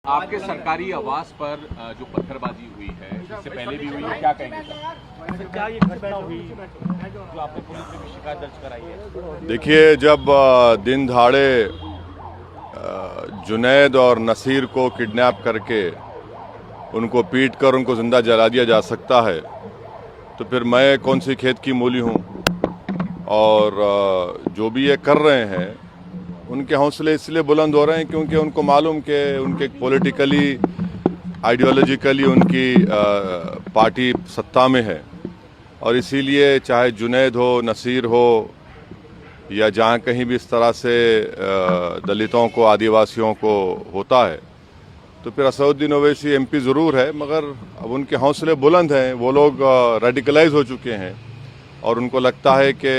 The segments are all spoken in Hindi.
आपके सरकारी आवास पर जो पत्थरबाजी हुई है, इससे पहले भी हुई है, क्या कहेंगे सर? क्या ये घटना हुई जो आपने पुलिस में भी शिकायत दर्ज कराई है? देखिए, जब दिन दहाड़े जुनैद और नसीर को किडनैप करके उनको पीट कर उनको ज़िंदा जला दिया जा सकता है, तो फिर मैं कौन सी खेत की मूली हूँ। और जो भी ये कर रहे हैं उनके हौसले इसलिए बुलंद हो रहे हैं क्योंकि उनको मालूम कि उनके पॉलिटिकली आइडियोलॉजिकली उनकी पार्टी सत्ता में है, और इसीलिए चाहे जुनैद हो, नसीर हो, या जहाँ कहीं भी इस तरह से दलितों को, आदिवासियों को होता है, तो फिर असदुद्दीन ओवैसी एमपी ज़रूर है, मगर अब उनके हौसले बुलंद हैं। वो लोग रेडिकलाइज हो चुके हैं और उनको लगता है कि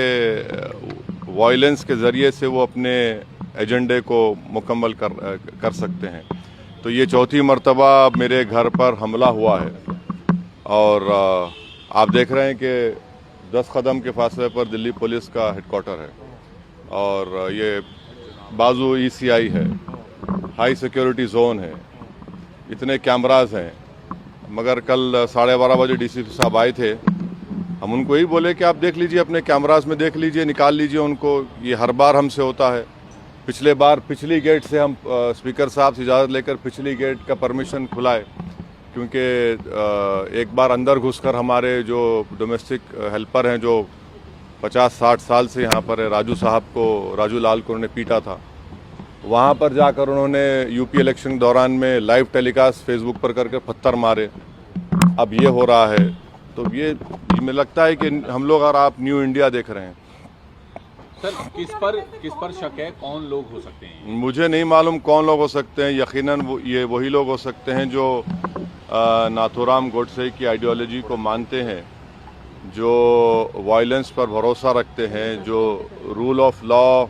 वायलेंस के ज़रिए से वो अपने एजेंडे को मुकम्मल कर सकते हैं। तो ये चौथी मर्तबा मेरे घर पर हमला हुआ है, और आप देख रहे हैं कि 10 कदम के फासले पर दिल्ली पुलिस का हेडक्वार्टर है, और ये बाजू ECI है, हाई सिक्योरिटी जोन है, इतने कैमरास हैं। मगर कल 12:30 बजे DCP साहब आए थे, हम उनको यही बोले कि आप देख लीजिए, अपने कैमरास में देख लीजिए, निकाल लीजिए उनको। ये हर बार हमसे होता है। पिछले बार पिछली गेट से हम स्पीकर साहब से इजाज़त लेकर पिछली गेट का परमिशन खुलाए, क्योंकि एक बार अंदर घुसकर हमारे जो डोमेस्टिक हेल्पर हैं, जो 50-60 साल से यहाँ पर है, राजू साहब को, राजू लाल को उन्होंने पीटा था, वहाँ पर जाकर उन्होंने यूपी इलेक्शन के दौरान में लाइव टेलीकास्ट फेसबुक पर करके पत्थर मारे। अब ये हो रहा है, तो ये मुझे लगता है कि हम लोग और आप न्यू इंडिया देख रहे हैं। सर, किस पर शक है? कौन लोग हो सकते हैं? मुझे नहीं मालूम कौन लोग हो सकते हैं। यकीनन ये वही लोग हो सकते हैं जो नाथूराम गोडसे की आइडियोलॉजी को मानते हैं, जो वायलेंस पर भरोसा रखते हैं, जो रूल ऑफ लॉ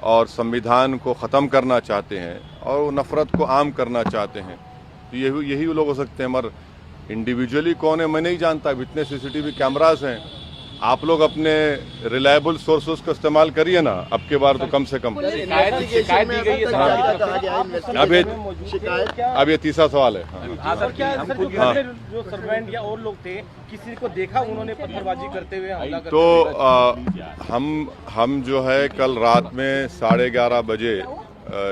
और संविधान को ख़त्म करना चाहते हैं और नफ़रत को आम करना चाहते हैं। तो यही लोग हो सकते हैं, मगर इंडिविजुअली कौन है मैं नहीं जानता। अब इतने CCTV कैमरास हैं, आप लोग अपने रिलायबल सोर्सेज का इस्तेमाल करिए ना, अब के बार तो कम से कम। शिकायत दी गई है सर? अब ये तीसरा सवाल है। हाँ सर, क्या सर जो सर्वेंट या और लोग थे, किसी को देखा उन्होंने पत्थरबाजी करते हुए हमला करते तो हम जो है कल रात में 11:30 बजे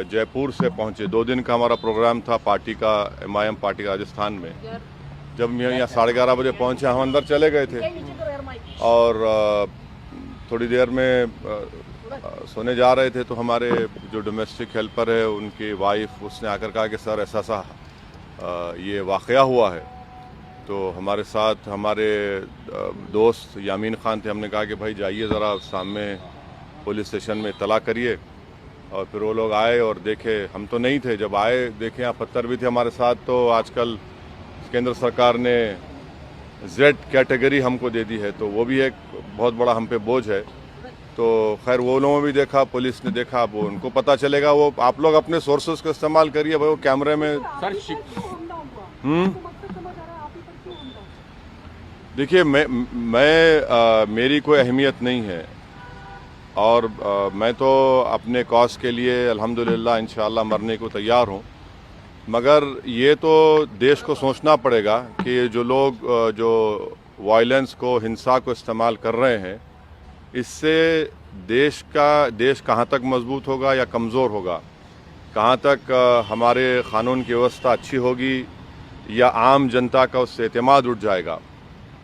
जयपुर से पहुंचे। 2 दिन का हमारा प्रोग्राम था पार्टी का, MIM पार्टी राजस्थान में। जब हम यहाँ 11:30 बजे पहुंचे, हम अंदर चले गए थे, और थोड़ी देर में सोने जा रहे थे, तो हमारे जो डोमेस्टिक हेल्पर है, उनकी वाइफ, उसने आकर कहा कि सर ऐसा ये वाक़या हुआ है। तो हमारे साथ हमारे दोस्त यामीन खान थे। हमने कहा कि भाई जाइए ज़रा सामने पुलिस स्टेशन में इत्तला करिए। और फिर वो लोग आए और देखे, हम तो नहीं थे, जब आए देखे यहाँ पत्थर भी थे हमारे साथ। तो आजकल केंद्र सरकार ने Z कैटेगरी हमको दे दी है, तो वो भी एक बहुत बड़ा हम पे बोझ है। तो खैर वो लोगों ने भी देखा, पुलिस ने देखा, वो उनको पता चलेगा। वो आप लोग अपने सोर्सेज का इस्तेमाल करिए भाई, वो कैमरे में। सर, देखिए, मेरी कोई अहमियत नहीं है, और मैं तो अपने कॉज के लिए अल्हम्दुलिल्लाह इंशाअल्लाह मरने को तैयार हूँ। मगर ये तो देश को सोचना पड़ेगा कि जो लोग जो वायलेंस को, हिंसा को इस्तेमाल कर रहे हैं, इससे देश कहाँ तक मजबूत होगा या कमज़ोर होगा, कहाँ तक हमारे क़ानून की व्यवस्था अच्छी होगी या आम जनता का उससे एतमाद उठ जाएगा।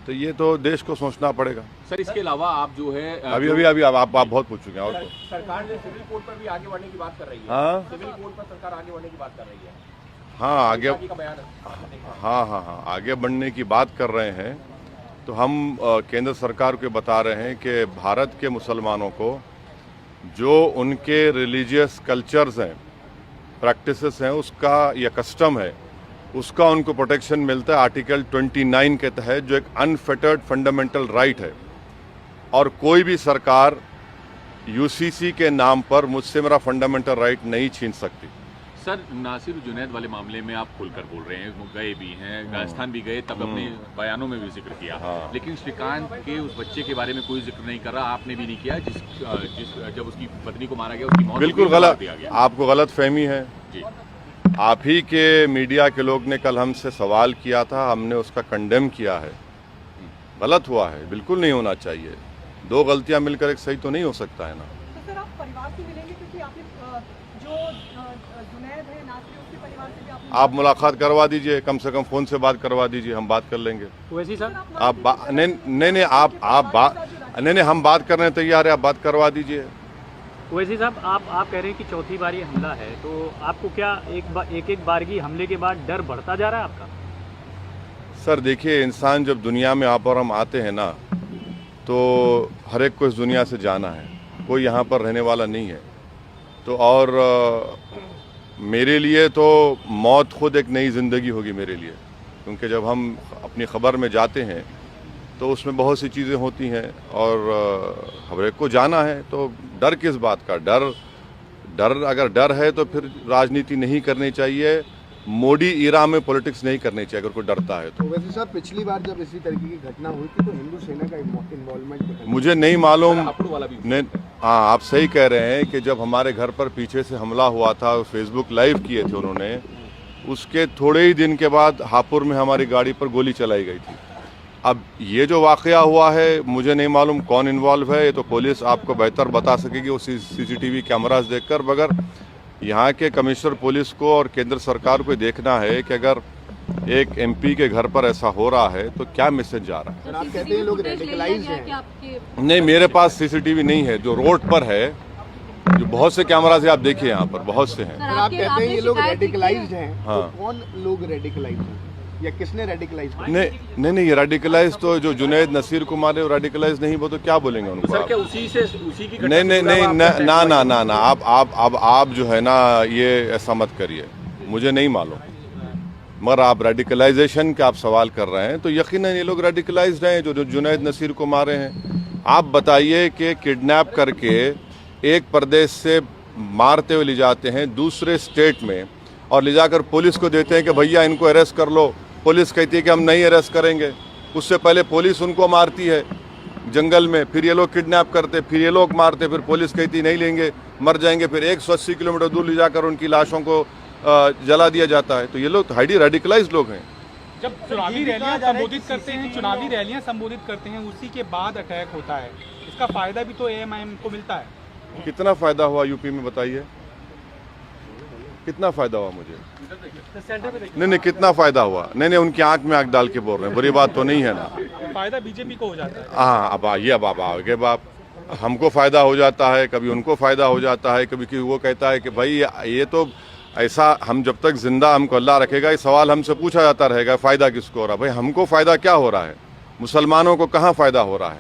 तो ये तो देश को सोचना पड़ेगा। सर, इसके अलावा आप जो है अभी आप बहुत पूछ चुके हैं। और तो सरकार ने सिविल कोड पर भी आगे बढ़ने की बात कर रही है। हाँ, सिविल कोड पर सरकार आगे बढ़ने की बात कर रही है। हाँ, आगे, का बयान है। हाँ, आगे बढ़ने की बात कर रहे हैं। तो हम केंद्र सरकार को बता रहे हैं कि भारत के मुसलमानों को जो उनके रिलीजियस कल्चर्स हैं, प्रैक्टिसेस हैं, उसका या कस्टम है, उसका उनको प्रोटेक्शन मिलता है आर्टिकल 29 के तहत, जो एक अनफेटर्ड फंडामेंटल राइट है। और कोई भी सरकार UCC के नाम पर मुझसे मेरा फंडामेंटल राइट नहीं छीन सकती। सर, नासिर जुनैद वाले मामले में आप खुलकर बोल रहे हैं, वो गए भी हैं, राजस्थान भी गए, तब अपने बयानों में भी जिक्र किया। हाँ। लेकिन श्रीकांत के उस बच्चे के बारे में कोई जिक्र नहीं कर रहा, आपने भी नहीं किया, जब उसकी पत्नी को मारा गया, उसकी मौत बिल्कुल गलत, आपको गलत फहमी है। जी। आप ही के मीडिया के लोग ने कल हमसे सवाल किया था, हमने उसका कंडेम किया है। गलत हुआ है, बिल्कुल नहीं होना चाहिए। दो गलतियां मिलकर एक सही तो नहीं हो सकता है ना। तो सर आप परिवार से मिलेंगे, क्योंकि आपने जो जुनैद है नासिर, उसके परिवार से भी आपने आप मुलाकात करवा दीजिए, कम से कम फ़ोन से बात करवा दीजिए, हम बात कर लेंगे। वैसे सर नहीं, हम बात करने तैयार है, आप बात करवा दीजिए। वैसे साहब आप कह रहे हैं कि चौथी बार ये हमला है, तो आपको क्या एक बारगी हमले के बाद डर बढ़ता जा रहा है आपका? सर देखिए, इंसान जब दुनिया में आप और हम आते हैं ना, तो हर एक को इस दुनिया से जाना है, कोई यहाँ पर रहने वाला नहीं है। तो और मेरे लिए तो मौत खुद एक नई ज़िंदगी होगी मेरे लिए, क्योंकि जब हम अपनी ख़बर में जाते हैं तो उसमें बहुत सी चीज़ें होती हैं और हर एक को जाना है। तो डर किस बात का? डर अगर डर है तो फिर राजनीति नहीं करनी चाहिए, मोदी ईरा में पॉलिटिक्स नहीं करनी चाहिए अगर कोई डरता है तो। वैसे साहब पिछली बार जब इसी तरीके की घटना हुई थी तो हिंदू सेना का इन्वॉल्वमेंट मुझे नहीं मालूम। हाँ, आप सही कह रहे हैं कि जब हमारे घर पर पीछे से हमला हुआ था, फेसबुक लाइव किए थे उन्होंने, उसके थोड़े ही दिन के बाद हापुड़ में हमारी गाड़ी पर गोली चलाई गई थी। अब ये जो वाक़या हुआ है, मुझे नहीं मालूम कौन इन्वॉल्व है, ये तो पुलिस आपको बेहतर बता सकेगी वो CCTV कैमरास देखकर। मगर यहाँ के कमिश्नर पुलिस को और केंद्र सरकार को देखना है कि अगर एक MP के घर पर ऐसा हो रहा है तो क्या मैसेज जा रहा है। आप कहते हैं लोग रेडिकलाइज हैं। नहीं, मेरे पास CCTV नहीं है, जो रोड पर है, जो बहुत से कैमरास है, आप देखिए यहाँ पर बहुत से हैं। आप कहते हैं ये लोग रेडिकलाइज्ड हैं, हाँ। तो कौन लोग रेडिकलाइज हैं या किसने रेडिकलाइज किया? नहीं, ये रेडिकलाइज तो जो जुनैद नसीर को मारे वो रेडिकलाइज नहीं, वो तो क्या बोलेंगे उनको? सर क्या उसी की नहीं, ना आप जो है ना, ये ऐसा मत करिए, मुझे नहीं मालूम। मगर आप रेडिकलाइजेशन का आप सवाल कर रहे हैं तो यकीनन ये लोग रेडिकलाइज्ड हैं जो जुनैद नसीर को मारे हैं। आप बताइए कि किडनैप करके एक प्रदेश से मारते हुए ले जाते हैं दूसरे स्टेट में और ले जाकर पुलिस को देते हैं कि भैया इनको अरेस्ट कर लो। पुलिस कहती है कि हम नहीं अरेस्ट करेंगे। उससे पहले पुलिस उनको मारती है जंगल में, फिर ये लोग किडनैप करते, फिर ये लोग मारते, फिर पुलिस कहती नहीं लेंगे, मर जाएंगे, फिर 180 किलोमीटर दूर ले जाकर उनकी लाशों को जला दिया जाता है। तो ये लोग हाईली रेडिकलाइज्ड लोग हैं। जब चुनावी रैलियां संबोधित करते हैं उसी के बाद अटैक होता है, इसका फायदा भी तो AMIM को मिलता है। कितना फायदा हुआ यूपी में बताइए, कितना फायदा हुआ मुझे? नहीं, कितना फायदा हुआ? नहीं, उनकी आंख में आंख डाल के बोल रहे हैं, बुरी बात तो नहीं है ना। फायदा बीजेपी को हो जाता है। हाँ, अब आइए, अब आप आगे बाप, हमको फायदा हो जाता है, कभी उनको फायदा हो जाता है, कभी वो कहता है कि भाई ये तो ऐसा, हम जब तक जिंदा हमको अल्लाह रखेगा ये सवाल हमसे पूछा जाता रहेगा, फ़ायदा किसको हो रहा है? भाई हमको फ़ायदा क्या हो रहा है? मुसलमानों को कहाँ फ़ायदा हो रहा है?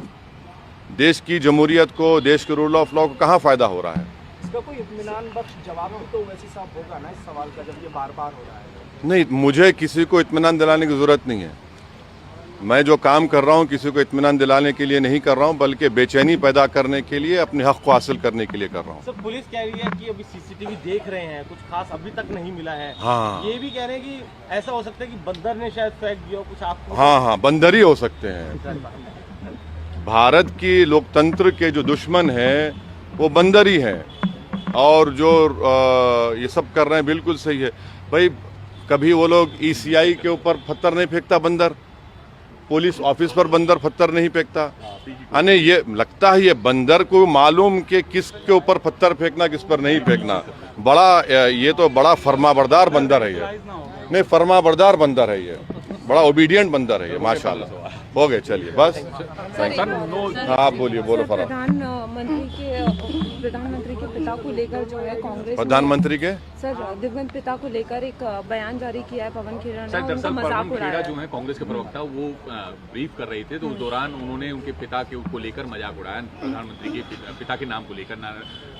देश की जमहूरियत को, देश के रूल ऑफ लॉ को कहाँ फ़ायदा हो रहा है? इसका कोई इत्मीनान बख्श जवाब भी तो वैसे साहब होगा ना इस सवाल का, जब ये बार बार हो रहा है। नहीं, मुझे किसी को इत्मीनान दिलाने की ज़रूरत नहीं है। मैं जो काम कर रहा हूँ किसी को इत्मीनान दिलाने के लिए नहीं कर रहा हूँ, बल्कि बेचैनी पैदा करने के लिए, अपने हक़ को हासिल करने के लिए कर रहा हूँ। सर पुलिस कह रही है कि अभी CCTV देख रहे हैं, कुछ खास अभी तक नहीं मिला है। हाँ। ये भी कह रहे हैं कि ऐसा हो सकता है कि बंदर ने शायद फेंक दिया कुछ आपको। हाँ, बंदर ही हो सकते हैं। भारत की लोकतंत्र के जो दुश्मन हैं वो बंदर ही हैं, और जो ये सब कर रहे हैं बिल्कुल सही है। भाई कभी वो लोग ECI के ऊपर पत्थर नहीं फेंकता बंदर, पुलिस ऑफिस पर बंदर पत्थर नहीं फेंकता। यानी ये लगता है ये बंदर को मालूम कि किसके ऊपर पत्थर फेंकना, किस पर नहीं फेंकना। ये तो बड़ा फर्माबरदार बंदर है ये। नहीं, फर्माबरदार बंदर है ये, बड़ा ओबीडियंट बंदर है ये, माशाल्लाह। हो गए, चलिए बस। हाँ, बोलिए, बोलो। प्रधानमंत्री के पिता को लेकर जो है कांग्रेस, प्रधानमंत्री के सर दिवंगत पिता को लेकर एक बयान जारी किया है पवन खेड़ा ने। सर दरअसल पवन खेड़ा उड़ाया जो है कांग्रेस के प्रवक्ता, वो ब्रीफ कर रहे थे, तो उस दौरान उन्होंने उनके पिता को लेकर मजाक उड़ाया। प्रधानमंत्री के पिता के नाम को लेकर,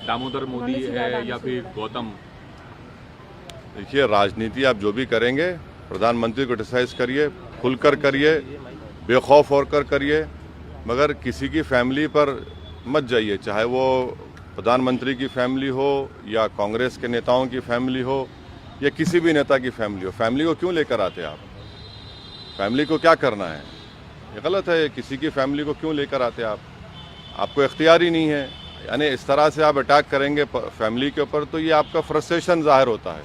दामोदर मोदी है या फिर गौतम। देखिए, राजनीति आप जो भी करेंगे, प्रधानमंत्री को क्रिटिसाइज करिए, खुलकर करिए, बेखौफ होकर करिए, मगर किसी की फैमिली पर मत जाइए, चाहे वो प्रधानमंत्री की फैमिली हो या कांग्रेस के नेताओं की फैमिली हो या किसी भी नेता की फैमिली हो। फैमिली को क्यों लेकर आते आप? फैमिली को क्या करना है? ये गलत है। किसी की फैमिली को क्यों लेकर आते आप? आपको इख्तियार ही नहीं है। यानी इस तरह से आप अटैक करेंगे फैमिली के ऊपर, तो ये आपका फ्रस्ट्रेशन जाहिर होता है।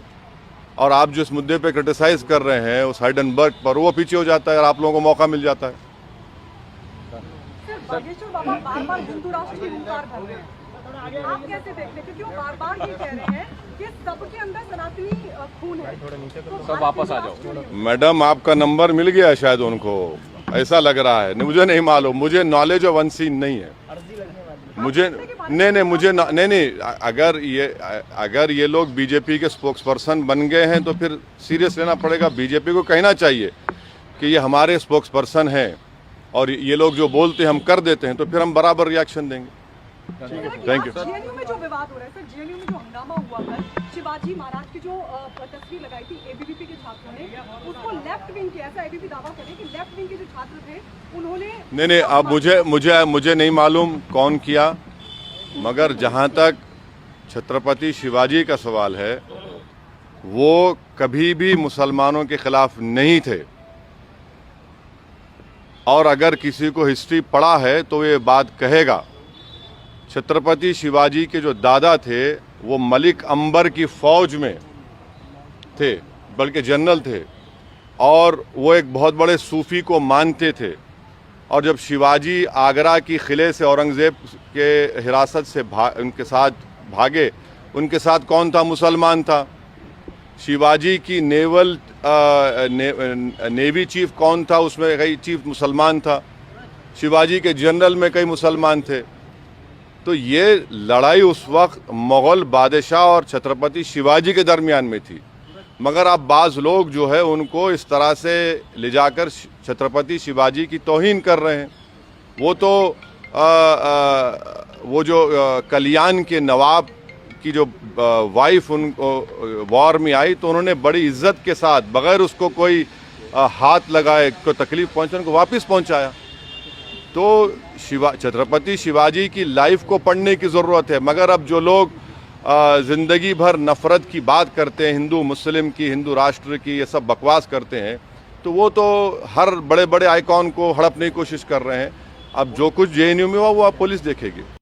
और आप जिस मुद्दे पे क्रिटिसाइज कर रहे हैं उस हाइडेनबर्ग पर, वो पीछे हो जाता है और आप लोगों को मौका मिल जाता है। सर, बागेश्वर बाबा बार-बार हिंदू राष्ट्र की हुंकार भर रहे हैं, आप कैसे देख रहे हैं? क्योंकि वो बार-बार ये कह रहे हैं कि सबके अंदर सनातनी खून है, तो सब वापस आ जाओ। मैडम, आपका नंबर मिल गया शायद उनको, ऐसा लग रहा है। मुझे नहीं मालूम, मुझे नॉलेज ऑफ अनसीन नहीं है। मुझे नहीं, अगर ये लोग बीजेपी के स्पोक्स पर्सन बन गए हैं तो फिर सीरियस लेना पड़ेगा। बीजेपी को कहना चाहिए कि ये हमारे स्पोक्स पर्सन हैं और ये लोग जो बोलते हैं हम कर देते हैं, तो फिर हम बराबर रिएक्शन देंगे। Thank you. जेएनयू में जो विवाद हो रहा है सर, जेएनयू में जो हंगामा हुआ कल, शिवाजी महाराज की जो तस्वीर लगाई थी एबीवीपी के छात्रों ने, उसको लेफ्ट विंग के, ऐसा एबीवीपी दावा करे कि लेफ्ट विंग के जो छात्र थे उन्होंने नहीं, अब मुझे नहीं मालूम कौन किया, मगर जहां तक छत्रपति शिवाजी का सवाल है, वो कभी भी मुसलमानों के खिलाफ नहीं थे। और अगर किसी को हिस्ट्री पढ़ा है तो ये बात कहेगा। छत्रपति शिवाजी के जो दादा थे वो मलिक अंबर की फौज में थे, बल्कि जनरल थे, और वो एक बहुत बड़े सूफी को मानते थे। और जब शिवाजी आगरा की किले से औरंगज़ेब के हिरासत से उनके साथ भागे, उनके साथ कौन था? मुसलमान था। शिवाजी की नेवी चीफ कौन था? उसमें कई चीफ मुसलमान था। शिवाजी के जनरल में कई मुसलमान थे। तो ये लड़ाई उस वक्त मुग़ल बादशाह और छत्रपति शिवाजी के दरमियान में थी। मगर अब बाज़ लोग जो है उनको इस तरह से ले जाकर छत्रपति शिवाजी की तौहीन कर रहे हैं। वो तो वो जो कल्याण के नवाब की जो वाइफ उनको वॉर में आई, तो उन्होंने बड़ी इज्जत के साथ, बगैर उसको कोई हाथ लगाए, को तकलीफ पहुंचे, उनको वापस पहुंचाया। तो छत्रपति शिवाजी की लाइफ को पढ़ने की ज़रूरत है। मगर अब जो लोग ज़िंदगी भर नफ़रत की बात करते हैं, हिंदू मुस्लिम की, हिंदू राष्ट्र की, ये सब बकवास करते हैं, तो वो तो हर बड़े बड़े आइकॉन को हड़पने की कोशिश कर रहे हैं। अब जो कुछ जेएनयू में हुआ वो आप पुलिस देखेगी।